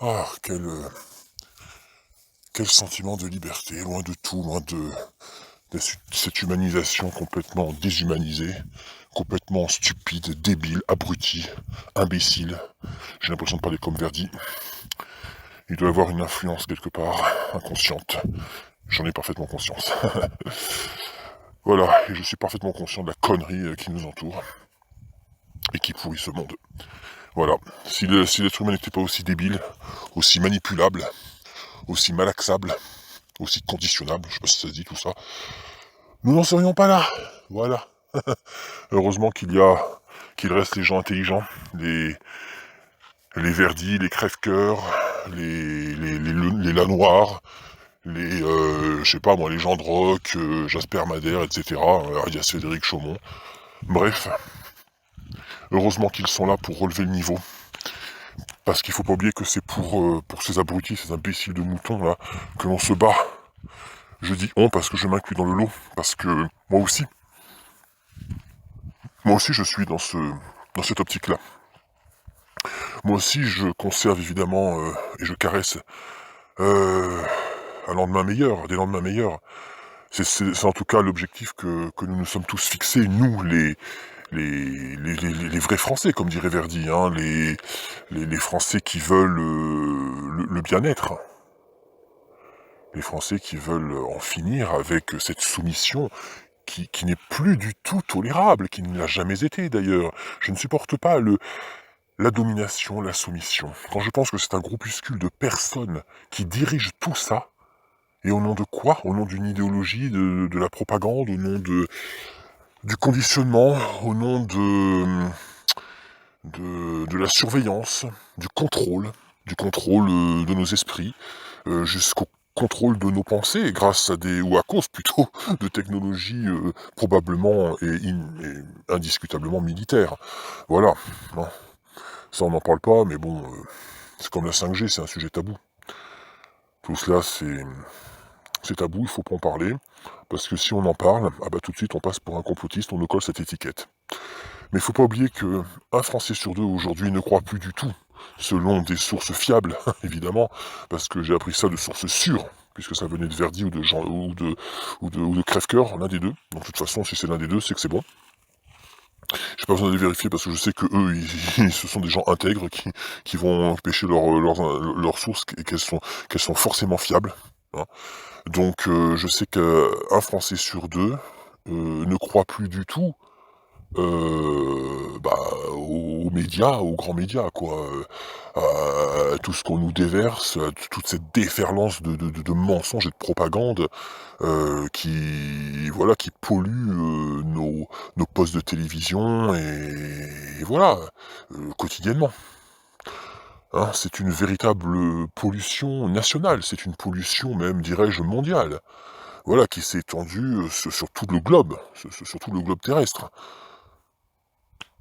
Ah, quel sentiment de liberté, loin de tout, loin de cette humanisation complètement déshumanisée, complètement stupide, débile, abruti, imbécile. J'ai l'impression de parler comme Verdi. Il doit y avoir une influence quelque part, inconsciente. J'en ai parfaitement conscience. Voilà, et je suis parfaitement conscient de la connerie qui nous entoure et qui pourrit ce monde. Voilà, si l'être humain n'était pas aussi débile, aussi manipulable, aussi malaxable, aussi conditionnable, je sais pas si ça se dit tout ça, nous n'en serions pas là. Voilà. Heureusement qu'il reste les gens intelligents, les Verdi, les crève-cœurs, les Lanoirs, je sais pas moi, les gens de rock, Jasper Madère, etc. Arias Frédéric Chaumont. Bref, heureusement qu'ils sont là pour relever le niveau. Parce qu'il faut pas oublier que c'est pour ces abrutis, ces imbéciles de moutons là, que l'on se bat. Je dis on parce que je m'inclus dans le lot, parce que moi aussi je suis dans cette optique-là. Moi aussi je conserve évidemment et je caresse un lendemain meilleur, des lendemains meilleurs. C'est en tout cas l'objectif que nous nous sommes tous fixés, nous les vrais Français, comme dirait Verdi, hein, les Français qui veulent le bien-être. Les Français qui veulent en finir avec cette soumission qui n'est plus du tout tolérable, qui ne l'a jamais été d'ailleurs. Je ne supporte pas la domination, la soumission. Quand je pense que c'est un groupuscule de personnes qui dirigent tout ça, et au nom de quoi? Au nom d'une idéologie, de la propagande, au nom du conditionnement, au nom de la surveillance, du contrôle de nos esprits, jusqu'au contrôle de nos pensées, grâce à ou à cause plutôt, de technologies probablement et indiscutablement militaires. Voilà. Hein. Ça on n'en parle pas, mais bon, c'est comme la 5G, c'est un sujet tabou. Tout cela, c'est tabou, il faut pas en parler, parce que si on en parle, ah bah tout de suite on passe pour un complotiste, on nous colle cette étiquette. Mais il faut pas oublier que un Français sur deux aujourd'hui ne croit plus du tout, selon des sources fiables, évidemment, parce que j'ai appris ça de sources sûres, puisque ça venait de Verdi ou de Jean ou de Crève-Cœur, l'un des deux. Donc de toute façon, si c'est l'un des deux, c'est que c'est bon. J'ai pas besoin de les vérifier parce que je sais que eux, ce sont des gens intègres qui vont pêcher leurs sources et qu'elles sont forcément fiables. Hein. Donc je sais qu'un Français sur deux ne croit plus du tout aux médias, aux grands médias, quoi. À tout ce qu'on nous déverse, à toute cette déferlance de mensonges et de propagande qui pollue nos postes de télévision et voilà, quotidiennement. Hein, c'est une véritable pollution nationale, c'est une pollution même, dirais-je, mondiale. Voilà, qui s'est étendue sur tout le globe, sur tout le globe terrestre.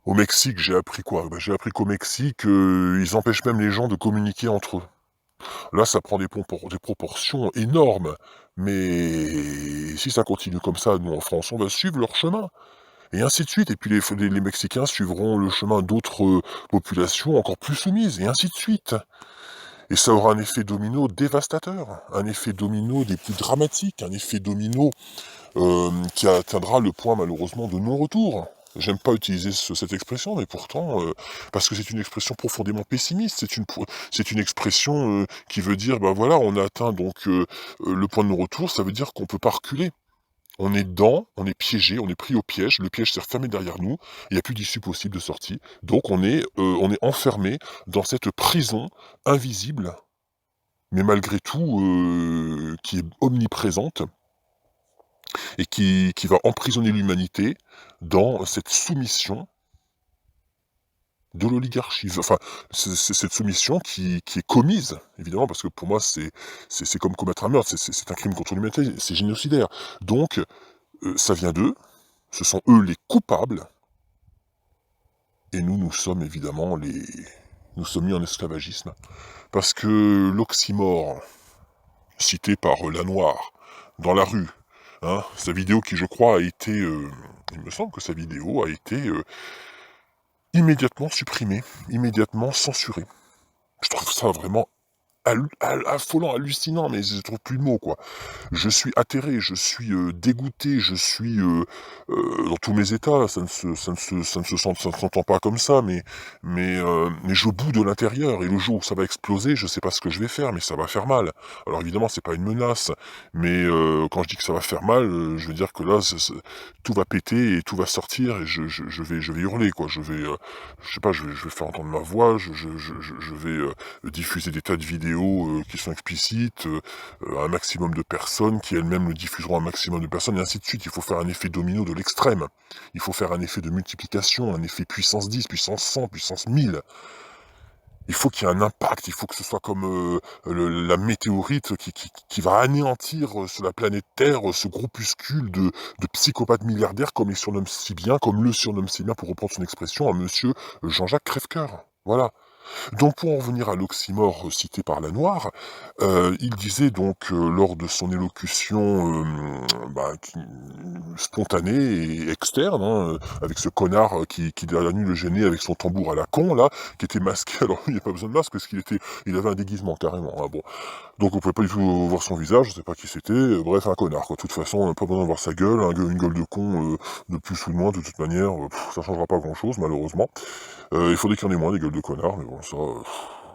Au Mexique, j'ai appris quoi? J'ai appris qu'au Mexique, ils empêchent même les gens de communiquer entre eux. Là, ça prend des proportions énormes, mais si ça continue comme ça, nous en France, on va suivre leur chemin, et ainsi de suite. Et puis les Mexicains suivront le chemin d'autres populations encore plus soumises, et ainsi de suite. Et ça aura un effet domino dévastateur, un effet domino des plus dramatiques, un effet domino qui atteindra le point malheureusement de non-retour. J'aime pas utiliser cette expression, mais pourtant, parce que c'est une expression profondément pessimiste, c'est une expression qui veut dire, ben voilà, on a atteint donc le point de non-retour, ça veut dire qu'on peut pas reculer. On est dedans, on est piégé, on est pris au piège, le piège s'est refermé derrière nous, il n'y a plus d'issue possible de sortie, donc on est enfermé dans cette prison invisible, mais malgré tout qui est omniprésente, et qui va emprisonner l'humanité dans cette soumission de l'oligarchie. Enfin, c'est cette soumission qui est commise, évidemment, parce que pour moi, c'est comme commettre un meurtre, c'est un crime contre l'humanité, c'est génocidaire. Donc, ça vient d'eux, ce sont eux les coupables, et nous sommes évidemment nous sommes mis en esclavagisme. Parce que l'oxymore, cité par Lanoir, dans la rue, hein, sa vidéo qui, je crois, a été... il me semble que sa vidéo a été immédiatement supprimé, immédiatement censuré. Je trouve ça vraiment affolant, hallucinant, mais je trouve plus le mot, quoi. Je suis atterré, je suis, dégoûté, je suis, dans tous mes états, ça ne s'entend pas comme ça, mais je bout de l'intérieur et le jour où ça va exploser, je sais pas ce que je vais faire, mais ça va faire mal. Alors évidemment, c'est pas une menace, mais quand je dis que ça va faire mal, je veux dire que là, tout va péter et tout va sortir et je vais hurler, quoi. Je sais pas, je vais faire entendre ma voix, je vais, diffuser des tas de vidéos, qui sont explicites, à un maximum de personnes qui elles-mêmes le diffuseront à un maximum de personnes et ainsi de suite. Il faut faire un effet domino de l'extrême. Il faut faire un effet de multiplication, un effet puissance 10, puissance 100, puissance 1000. Il faut qu'il y ait un impact, il faut que ce soit comme la météorite qui va anéantir sur la planète Terre ce groupuscule de psychopathes milliardaires comme il surnomme si bien, comme le surnomme si bien pour reprendre son expression, à monsieur Jean-Jacques Crèvecoeur. Voilà. Donc pour en revenir à l'oxymore cité par Lanoir, il disait donc, lors de son élocution, spontanée et externe, hein, avec ce connard qui la nuit le gênait avec son tambour à la con là, qui était masqué. Alors il n'y a pas besoin de masque parce il avait un déguisement carrément, hein, bon. Donc on pouvait pas du tout voir son visage, je sais pas qui c'était, bref un connard quoi. De toute façon, pas besoin de voir sa gueule, une gueule de con, de plus ou de moins, de toute manière, ça changera pas grand chose malheureusement. Il faudrait qu'il y en ait moins des gueules de connards, mais bon ça,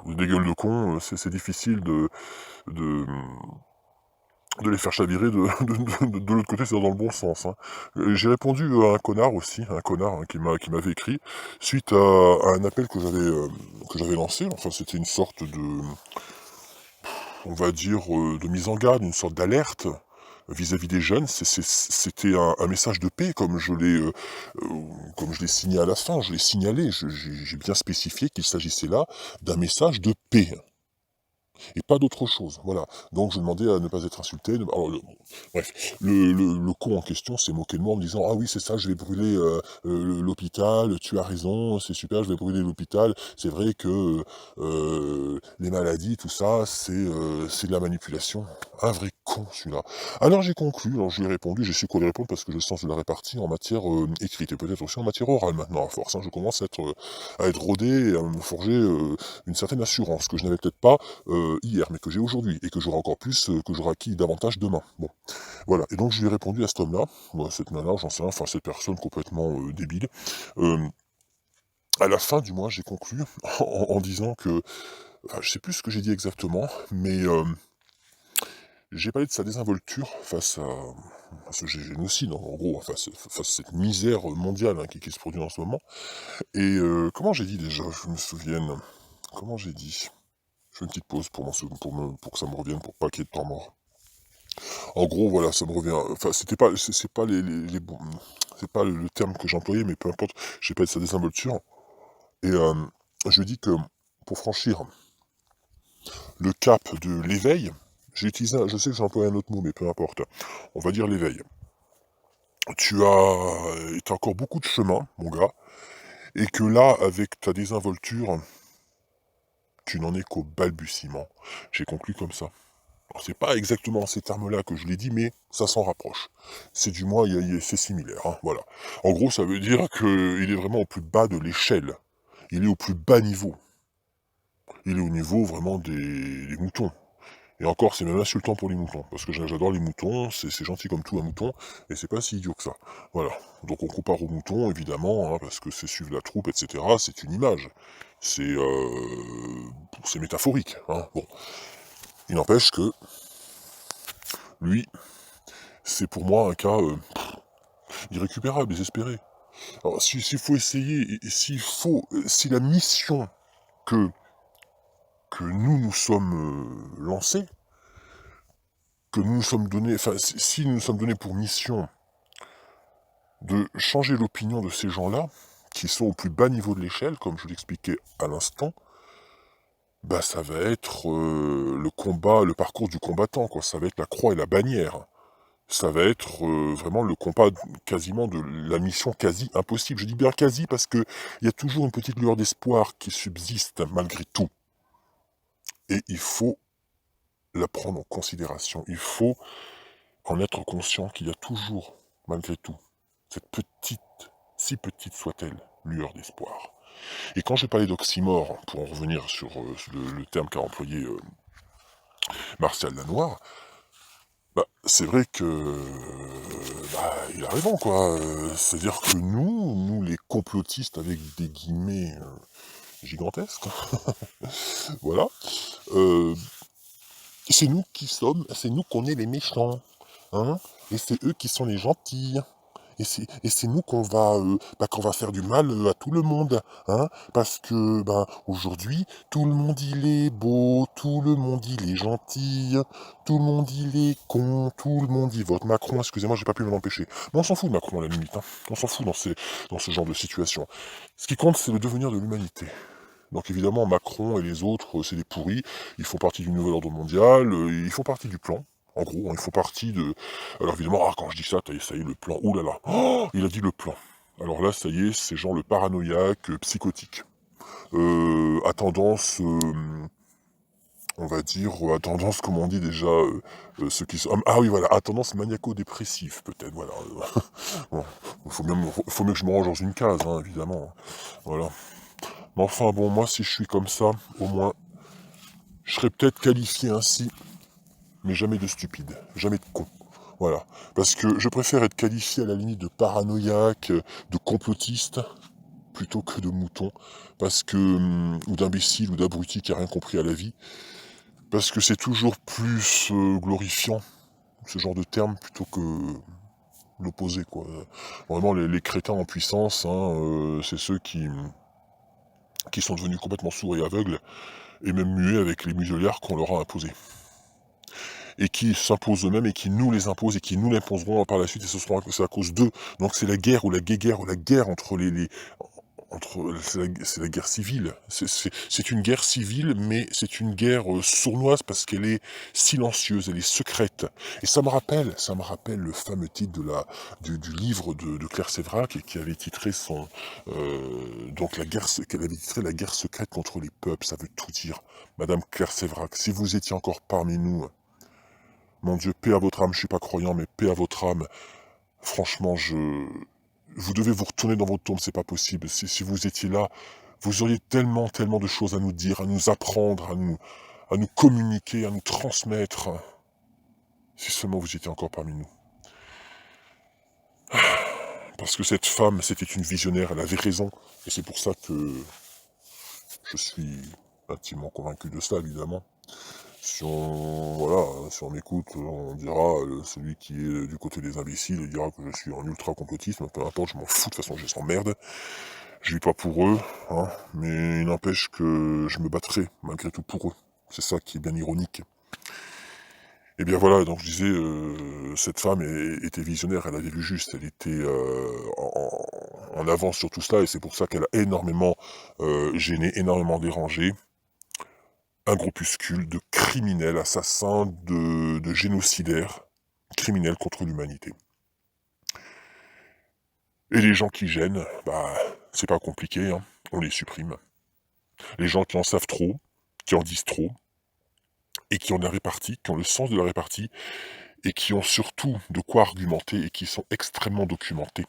des gueules de cons, c'est difficile de, de les faire chavirer de l'autre côté, c'est dans le bon sens, hein. J'ai répondu à un connard aussi, un connard, hein, qui m'avait écrit, suite à un appel que j'avais lancé, enfin c'était une sorte de, on va dire, de mise en garde, une sorte d'alerte vis-à-vis des jeunes. C'était un message de paix, comme je l'ai signé à la fin, je l'ai signalé, j'ai bien spécifié qu'il s'agissait là d'un message de paix et pas d'autre chose, voilà. Donc je demandais à ne pas être insulté, alors bref, le con en question s'est moqué de moi en me disant: «Ah oui, c'est ça, je vais brûler, l'hôpital, tu as raison, c'est super, je vais brûler l'hôpital. C'est vrai que, les maladies, tout ça, c'est de la manipulation». Un vrai con celui-là. Alors j'ai conclu, alors je lui ai répondu, j'ai su quoi lui répondre parce que j'ai le sens de la répartie en matière, écrite et peut-être aussi en matière orale maintenant à force, hein. Je commence à être rodé et à me forger, une certaine assurance que je n'avais peut-être pas hier, mais que j'ai aujourd'hui, et que j'aurai encore plus, que j'aurai acquis davantage demain. Bon, voilà. Et donc je lui ai répondu à cet homme-là, ou à cette nana, j'en sais rien, enfin cette personne complètement débile. Euh, à la fin du mois, j'ai conclu en disant que, enfin, je sais plus ce que j'ai dit exactement, mais j'ai parlé de sa désinvolture à ce génocide, en gros, face à cette misère mondiale, hein, qui se produit en ce moment. Et comment j'ai dit déjà, je me souvienne, comment j'ai dit? Je fais une petite pause pour que ça me revienne, pour pas qu'il y ait de temps mort. En gros, voilà, ça me revient. Enfin, c'était pas, c'est pas les bons, c'est pas le terme que j'employais, mais peu importe. J'ai pas de sa désinvolture. Et je dis que pour franchir le cap de l'éveil, j'ai utilisé, je sais que j'ai employé un autre mot, mais peu importe. On va dire l'éveil. T'as encore beaucoup de chemin, mon gars, et que là, avec ta désinvolture, tu n'en es qu'au balbutiement. J'ai conclu comme ça. Alors, c'est pas exactement ces termes-là que je l'ai dit, mais ça s'en rapproche. C'est du moins, c'est similaire, hein, voilà. En gros, ça veut dire qu'il est vraiment au plus bas de l'échelle. Il est au plus bas niveau. Il est au niveau vraiment des moutons. Et encore, c'est même insultant pour les moutons, parce que j'adore les moutons, c'est gentil comme tout un mouton, et c'est pas si idiot que ça. Voilà. Donc on compare aux moutons, évidemment, hein, parce que c'est suivre la troupe, etc. C'est une image. C'est métaphorique, hein. Bon. Il n'empêche que, lui, c'est pour moi un cas irrécupérable, désespéré. Alors, s'il faut essayer, si la mission que, que nous sommes lancés, que nous nous sommes donnés, enfin, si nous nous sommes donnés pour mission de changer l'opinion de ces gens-là, qui sont au plus bas niveau de l'échelle, comme je l'expliquais à l'instant, bah ça va être le combat, le parcours du combattant, quoi. Ça va être la croix et la bannière. Ça va être vraiment le combat quasiment de la mission quasi impossible. Je dis bien quasi parce que il y a toujours une petite lueur d'espoir qui subsiste malgré tout. Et il faut la prendre en considération. Il faut en être conscient qu'il y a toujours, malgré tout, cette petite, si petite soit-elle, lueur d'espoir. Et quand je parlais d'oxymore, pour en revenir sur le terme qu'a employé Martial Lanoir, bah, c'est vrai que bah, il a raison, quoi. C'est-à-dire que nous les complotistes avec des guillemets gigantesques, voilà, euh, c'est nous qu'on est les méchants, hein, et c'est eux qui sont les gentils. Et c'est nous qu'on va faire du mal à tout le monde, hein, parce que aujourd'hui, tout le monde il est beau, tout le monde il est gentil, tout le monde il est con, tout le monde il vote Macron, excusez-moi, j'ai pas pu m'en empêcher. Mais on s'en fout de Macron à la limite, hein. On s'en fout dans ce genre de situation. Ce qui compte, c'est le devenir de l'humanité. Donc évidemment, Macron et les autres, c'est des pourris, ils font partie du nouvel ordre mondial, ils font partie du plan. En gros, hein, ils font partie de... Alors évidemment, quand je dis ça, ça y est, le plan, oulala, oh, il a dit le plan. Alors là, ça y est, c'est genre le paranoïaque, psychotique. À tendance, on va dire, à tendance, comment on dit déjà, ceux qui sont... Ah oui, voilà, à tendance maniaco-dépressive, peut-être, voilà. Bon, faut mieux que je me range dans une case, hein, évidemment. Voilà. Mais enfin bon, moi si je suis comme ça, au moins, je serais peut-être qualifié ainsi, mais jamais de stupide, jamais de con. Voilà. Parce que je préfère être qualifié à la limite de paranoïaque, de complotiste, plutôt que de mouton. Parce que, ou d'imbécile, ou d'abruti qui a rien compris à la vie. Parce que c'est toujours plus glorifiant, ce genre de terme, plutôt que l'opposé, quoi. Vraiment, les crétins en puissance, hein, c'est ceux qui sont devenus complètement sourds et aveugles, et même muets avec les muselières qu'on leur a imposées. Et qui s'imposent eux-mêmes et qui nous les imposent et qui nous l'imposeront par la suite, et c'est à cause d'eux. Donc c'est la guerre ou la guerre ou la guerre entre c'est la guerre civile. C'est une guerre civile, mais c'est une guerre sournoise parce qu'elle est silencieuse, elle est secrète. Et ça me rappelle le fameux titre du livre de Claire Séverac, qui avait titré qu'elle avait titré La guerre secrète contre les peuples. Ça veut tout dire. Madame Claire Séverac, si vous étiez encore parmi nous, mon Dieu, paix à votre âme, je suis pas croyant, mais paix à votre âme. Franchement, vous devez vous retourner dans votre tombe, c'est pas possible. Si vous étiez là, vous auriez tellement, tellement de choses à nous dire, à nous apprendre, à nous communiquer, à nous transmettre. Si seulement vous étiez encore parmi nous. Parce que cette femme, c'était une visionnaire, elle avait raison. Et c'est pour ça que je suis intimement convaincu de ça, évidemment. Si on m'écoute, on dira, celui qui est du côté des imbéciles, il dira que je suis en ultra complotisme, peu importe, je m'en fous, de toute façon, je les emmerde. Je vis pas pour eux, hein, mais il n'empêche que je me battrai, malgré tout, pour eux. C'est ça qui est bien ironique. Et bien voilà, donc je disais, cette femme était visionnaire, elle avait vu juste, elle était en avance sur tout cela, et c'est pour ça qu'elle a énormément gêné, énormément dérangé un groupuscule de criminels, assassins, de génocidaires, criminels contre l'humanité. Et les gens qui gênent, c'est pas compliqué, hein, on les supprime. Les gens qui en savent trop, qui en disent trop, et qui ont la répartie, qui ont le sens de la répartie, et qui ont surtout de quoi argumenter, et qui sont extrêmement documentés.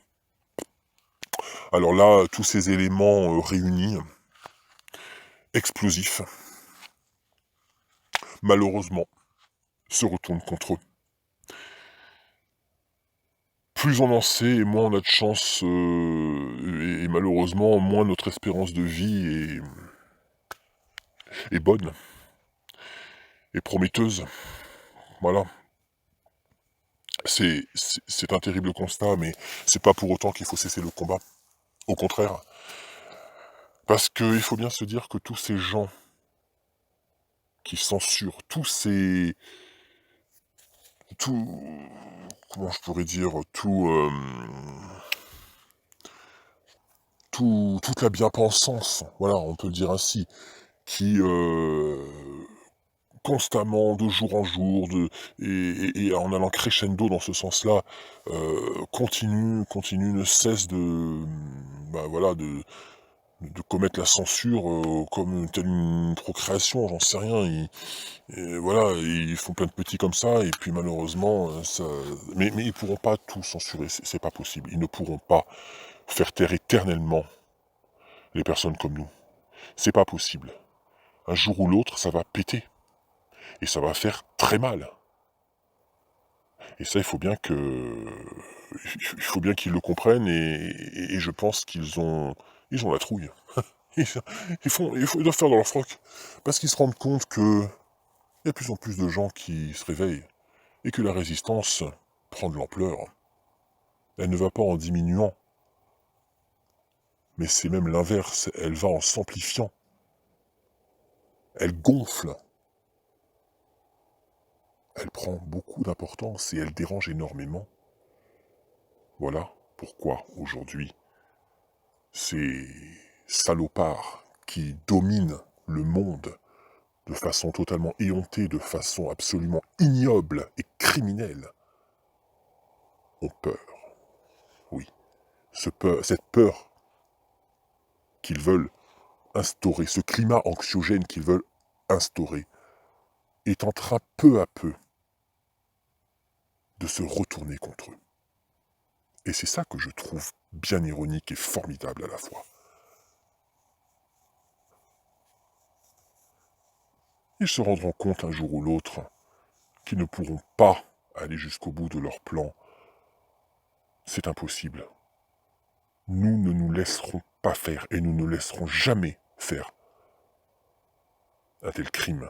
Alors là, tous ces éléments réunis, explosifs, malheureusement, se retournent contre eux. Plus on en sait, et moins on a de chance, et malheureusement, moins notre espérance de vie est bonne, et prometteuse. Voilà. C'est un terrible constat, mais c'est pas pour autant qu'il faut cesser le combat. Au contraire. Parce qu'il faut bien se dire que tous ces gens qui censurent, tout, comment je pourrais dire, toute la bien-pensance, voilà, on peut le dire ainsi, qui constamment, de jour en jour, et en allant crescendo dans ce sens-là, continue, ne cesse de commettre la censure comme telle une procréation, j'en sais rien. Ils font plein de petits comme ça, et puis malheureusement, mais ils pourront pas tout censurer, c'est pas possible. Ils ne pourront pas faire taire éternellement les personnes comme nous. C'est pas possible. Un jour ou l'autre, ça va péter. Et ça va faire très mal. Et ça, il faut bien qu'ils le comprennent et je pense ils ont la trouille. Ils, ils doivent faire dans leur froc. Parce qu'ils se rendent compte que il y a de plus en plus de gens qui se réveillent et que la résistance prend de l'ampleur. Elle ne va pas en diminuant, mais c'est même l'inverse, elle va en s'amplifiant. Elle gonfle. Elle prend beaucoup d'importance et elle dérange énormément. Voilà pourquoi aujourd'hui, ces salopards qui dominent le monde de façon totalement éhontée, de façon absolument ignoble et criminelle, ont peur. Oui, cette peur qu'ils veulent instaurer, ce climat anxiogène qu'ils veulent instaurer, est en train peu à peu de se retourner contre eux. Et c'est ça que je trouve bien ironique et formidable à la fois. Ils se rendront compte un jour ou l'autre qu'ils ne pourront pas aller jusqu'au bout de leur plan. C'est impossible. Nous ne nous laisserons pas faire et nous ne laisserons jamais faire un tel crime.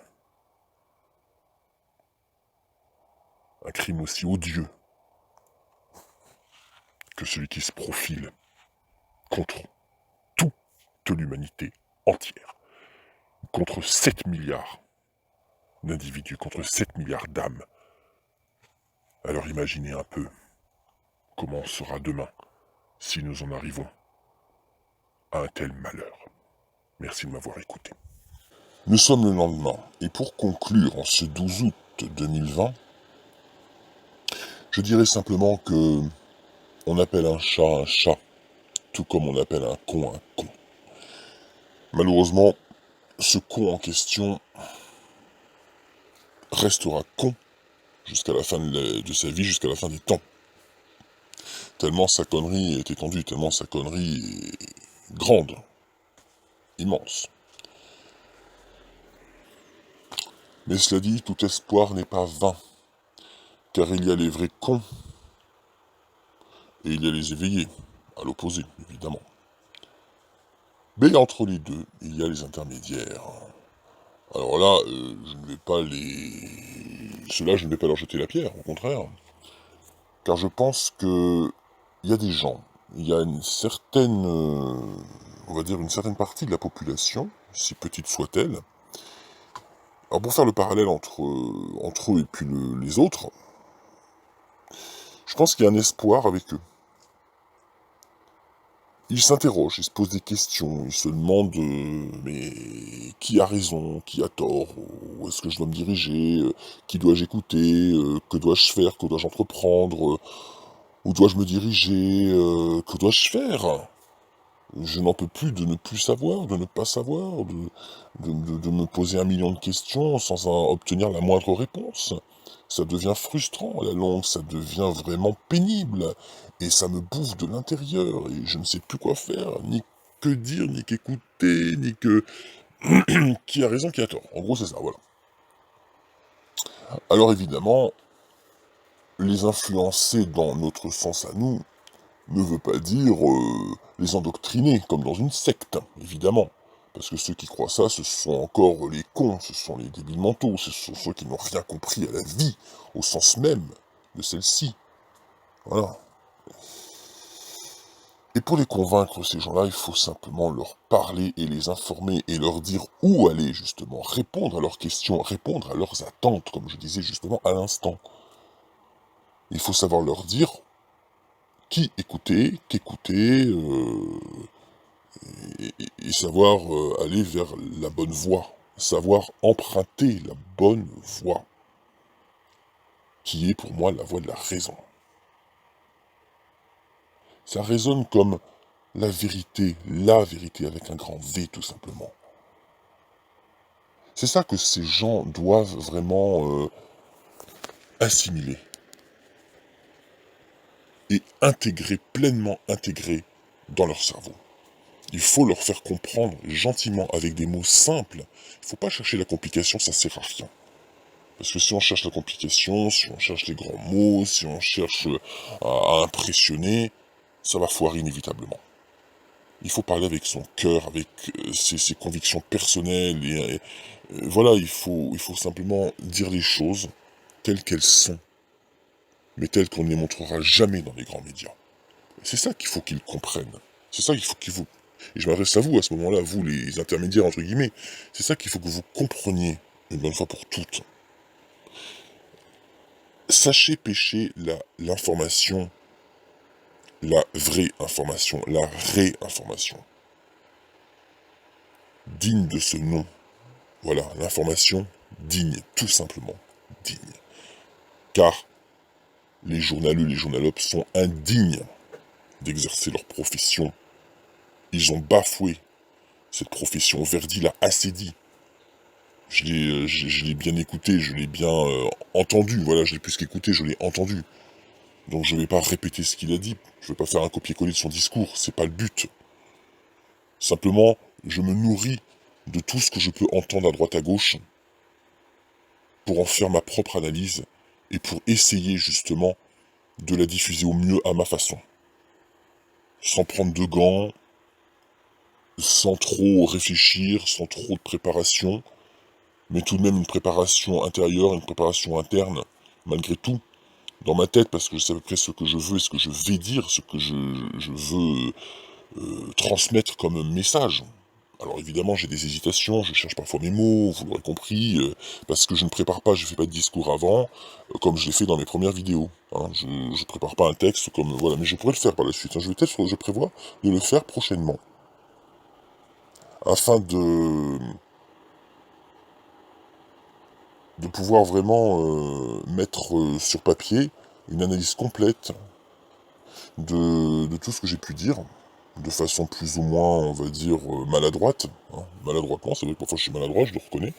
Un crime aussi odieux que celui qui se profile contre toute l'humanité entière, contre 7 milliards d'individus, contre 7 milliards d'âmes. Alors imaginez un peu comment sera demain si nous en arrivons à un tel malheur. Merci de m'avoir écouté. Nous sommes le lendemain, et pour conclure en ce 12 août 2020, je dirais simplement que on appelle un chat, tout comme on appelle un con. Malheureusement, ce con en question restera con jusqu'à la fin de sa vie, jusqu'à la fin des temps. Tellement sa connerie est étendue, tellement sa connerie est grande, immense. Mais cela dit, tout espoir n'est pas vain, car il y a les vrais cons, et il y a les éveillés, à l'opposé, évidemment. Mais entre les deux, il y a les intermédiaires. Alors là, je ne vais pas ceux-là, je ne vais pas leur jeter la pierre, au contraire. Car je pense que il y a des gens, il y a une certaine, on va dire une certaine partie de la population, si petite soit-elle. Alors pour faire le parallèle entre eux et puis les autres, je pense qu'il y a un espoir avec eux. Ils s'interrogent, ils se posent des questions, ils se demandent mais qui a raison, qui a tort, où est-ce que je dois me diriger, qui dois-je écouter, que dois-je faire, que dois-je entreprendre, où dois-je me diriger, que dois-je faire? Je n'en peux plus de ne plus savoir, de ne pas savoir, de me poser 1 million de questions sans obtenir la moindre réponse. Ça devient frustrant à la longue, ça devient vraiment pénible, et ça me bouffe de l'intérieur, et je ne sais plus quoi faire, ni que dire, ni qu'écouter, ni que... qui a raison, qui a tort. En gros, c'est ça, voilà. Alors évidemment, les influencer dans notre sens à nous ne veut pas dire les endoctriner, comme dans une secte, évidemment. Parce que ceux qui croient ça, ce sont encore les cons, ce sont les débiles mentaux, ce sont ceux qui n'ont rien compris à la vie, au sens même de celle-ci. Voilà. Et pour les convaincre, ces gens-là, il faut simplement leur parler et les informer et leur dire où aller, justement, répondre à leurs questions, répondre à leurs attentes, comme je disais justement à l'instant. Il faut savoir leur dire qui écouter, qu'écouter, et savoir aller vers la bonne voie, savoir emprunter la bonne voie, qui est pour moi la voie de la raison. Ça résonne comme la vérité avec un grand V tout simplement. C'est ça que ces gens doivent vraiment assimiler et intégrer, pleinement intégrer dans leur cerveau. Il faut leur faire comprendre gentiment, avec des mots simples. Il ne faut pas chercher la complication, ça sert à rien. Parce que si on cherche la complication, si on cherche les grands mots, si on cherche à impressionner, ça va foirer inévitablement. Il faut parler avec son cœur, avec ses convictions personnelles, voilà, il faut simplement dire les choses telles qu'elles sont, mais telles qu'on ne les montrera jamais dans les grands médias. C'est ça qu'il faut qu'ils comprennent. C'est ça qu'il faut Et je m'adresse à vous à ce moment-là, vous les intermédiaires entre guillemets. C'est ça qu'il faut que vous compreniez, une bonne fois pour toutes. Sachez pêcher l'information, la vraie information, la réinformation. Digne de ce nom. Voilà, l'information digne, tout simplement digne. Car les journaleux, les journalopes sont indignes d'exercer leur profession. Ils ont bafoué cette profession. Verdi l'a assez dit. Je l'ai bien écouté, je l'ai bien entendu. Voilà, je l'ai plus qu'écouté, je l'ai entendu. Donc je ne vais pas répéter ce qu'il a dit. Je ne vais pas faire un copier-coller de son discours. C'est pas le but. Simplement, je me nourris de tout ce que je peux entendre à droite à gauche pour en faire ma propre analyse et pour essayer justement de la diffuser au mieux à ma façon. Sans prendre de gants, sans trop réfléchir, sans trop de préparation, mais tout de même une préparation intérieure, une préparation interne, malgré tout, dans ma tête, parce que je sais à peu près ce que je veux et ce que je vais dire, ce que je veux transmettre comme message. Alors évidemment, j'ai des hésitations, je cherche parfois mes mots, vous l'aurez compris, parce que je ne prépare pas, je ne fais pas de discours avant, comme je l'ai fait dans mes premières vidéos. Hein. Je ne prépare pas un texte comme... Voilà, mais je pourrais le faire par la suite. Hein. Je prévois de le faire prochainement. Afin de pouvoir vraiment mettre sur papier une analyse complète de tout ce que j'ai pu dire, de façon plus ou moins, on va dire, maladroite. Hein. Maladroitement, c'est vrai que parfois je suis maladroit, je le reconnais.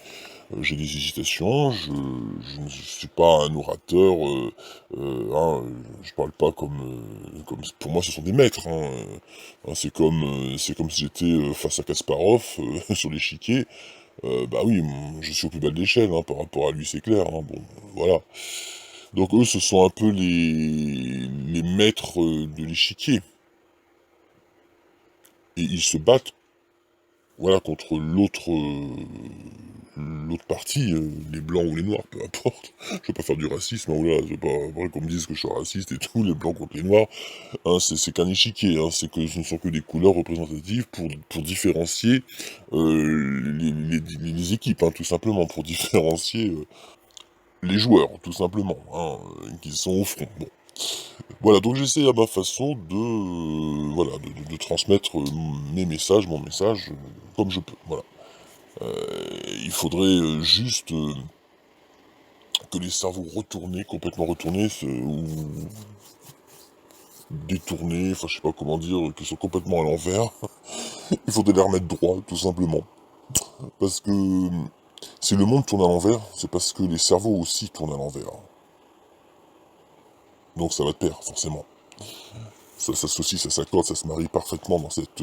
J'ai des hésitations, je ne suis pas un orateur, hein, je parle pas comme... Pour moi, ce sont des maîtres. Hein, c'est comme si j'étais face à Kasparov sur l'échiquier. Bah oui, je suis au plus bas de l'échelle, hein, par rapport à lui, c'est clair. Hein, bon, voilà. Donc eux, ce sont un peu les maîtres de l'échiquier. Et ils se battent, voilà, contre l'autre partie, les blancs ou les noirs, peu importe. Je vais pas faire du racisme, hein, voilà, je vais pas après qu'on me dise que je suis raciste et tout, les blancs contre les noirs, hein, c'est qu'un échiquier, hein, ce ne sont que des couleurs représentatives pour différencier les équipes, hein, tout simplement, pour différencier les joueurs, tout simplement, hein, qui sont au front. Bon. Voilà, donc j'essaie à ma façon voilà, de transmettre mes messages, mon message, comme je peux, voilà. Il faudrait juste que les cerveaux retournés, complètement retournés, ou détournés, enfin je sais pas comment dire, qui sont complètement à l'envers, il faudrait les remettre droit, tout simplement. Parce que si le monde tourne à l'envers, c'est parce que les cerveaux aussi tournent à l'envers. Donc ça va de pair, forcément. Ça s'associe, ça s'accorde, ça se marie parfaitement dans cette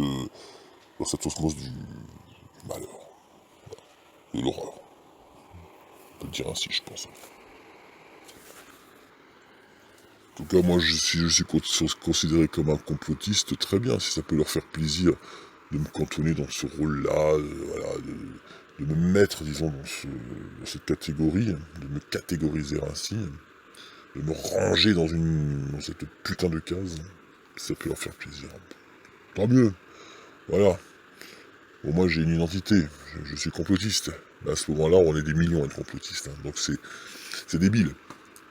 osmose du malheur, de l'horreur. On peut le dire ainsi, je pense. En tout cas, moi, si je suis considéré comme un complotiste, très bien, si ça peut leur faire plaisir de me cantonner dans ce rôle-là, voilà, de me mettre, disons, dans cette catégorie, de me catégoriser ainsi, de me ranger dans cette putain de case, si ça peut leur faire plaisir. Tant mieux, voilà. Bon, moi, j'ai une identité, je suis complotiste. À ce moment-là, on est des millions à être complotistes, hein, donc c'est débile,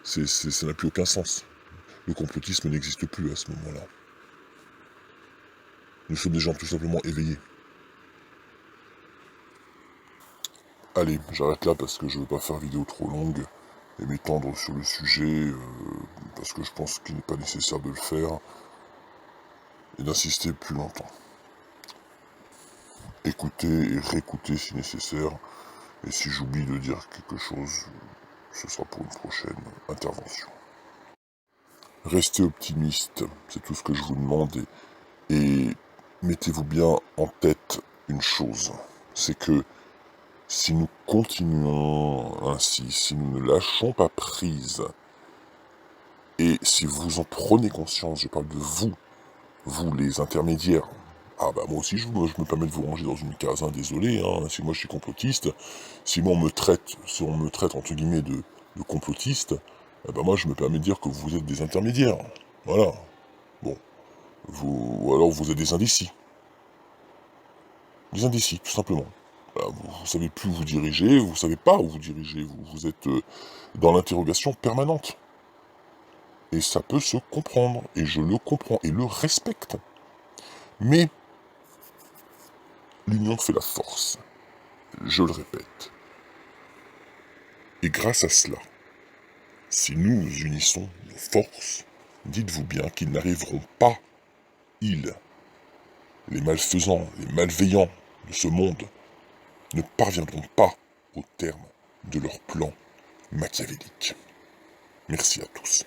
ça n'a plus aucun sens. Le complotisme n'existe plus à ce moment-là. Nous sommes des gens tout simplement éveillés. Allez, j'arrête là parce que je ne veux pas faire vidéo trop longue et m'étendre sur le sujet, parce que je pense qu'il n'est pas nécessaire de le faire, et d'insister plus longtemps. Écoutez et réécoutez si nécessaire, et si j'oublie de dire quelque chose, ce sera pour une prochaine intervention. Restez optimiste, c'est tout ce que je vous demande, et mettez-vous bien en tête une chose, c'est que si nous continuons ainsi, si nous ne lâchons pas prise, et si vous en prenez conscience, je parle de vous, vous les intermédiaires, ah bah moi aussi je me permets de vous ranger dans une case, hein, désolé, hein, si moi je suis complotiste, si moi si on me traite entre guillemets de complotiste, eh ben moi je me permets de dire que vous êtes des intermédiaires, voilà, bon, ou alors vous êtes des indécis, tout simplement. Voilà, vous savez plus où vous dirigez, vous savez pas où vous dirigez, vous êtes dans l'interrogation permanente. Et ça peut se comprendre, et je le comprends, et le respecte. Mais l'union fait la force, je le répète. Et grâce à cela, si nous unissons nos forces, dites-vous bien qu'ils n'arriveront pas, ils, les malfaisants, les malveillants de ce monde, ne parviendront pas au terme de leur plan machiavélique. Merci à tous.